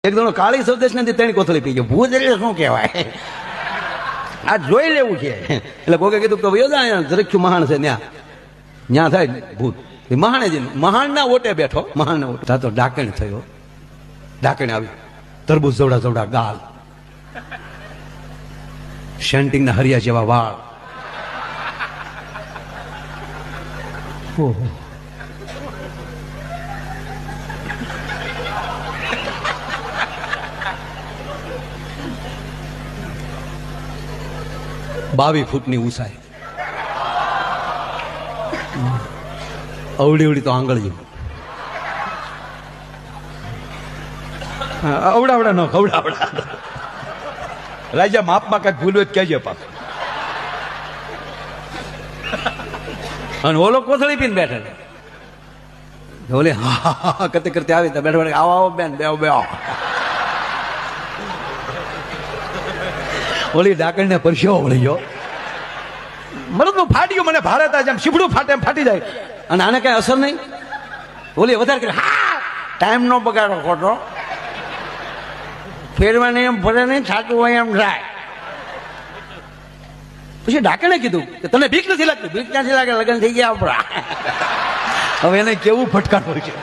એક દોનો કાળી સૌદેશ નથી તેની કોથળી પી ગયો. ભૂત એટલે શું કહેવાય? આ જોઈ લેવું છે. એટલે કોકે કીધું કે ભાઈ જરખ્યું મહાણ છે ત્યાં થાય ભૂત. મહાણે મહાણના ઓટે બેઠો, મહાણના ઓટે તો ડાકણ થયો. ડાકણ આવી, તરબૂચ જવડા જવડા ગાલ, શેન્ટિંગના હરિયા જેવા વાળ, ઓહો, બાવી ફૂટની ઊંચાઈ, અવડી અવડી તો આંગળીઓ, અવડાવડા નો ખવડાવડા. રાજા માપમાં કઈ ભૂલ હોય કહેજો પાક. અને ઓલો કોથળી પીને બેઠા, ઓલે હા કરતે કરતે આવી તો બેઠા બેઠા આવો આવો બેન બેવો બેવો. ઓલી ડાકણ ને પરસ્યો વળી ગયો, મરદનું ફાટ્યું, મને ભારત જેમ શીપડું ફાટે એમ ફાટી જાય. અને આને કઈ અસર નહીં. ઓલી વધારે કરે, હા ટાઈમ નો બગાડો ખોટો, ફેરવાની એમ ફરે નહીં, સાચું હોય એમ થાય. પછી ડાકણે કીધું કે તને ભીખ નથી લાગતી? ભીખ ક્યાંથી લાગે? લગ્ન થઈ ગયા આપણા. હવે એને કેવું ફટકારવું છે.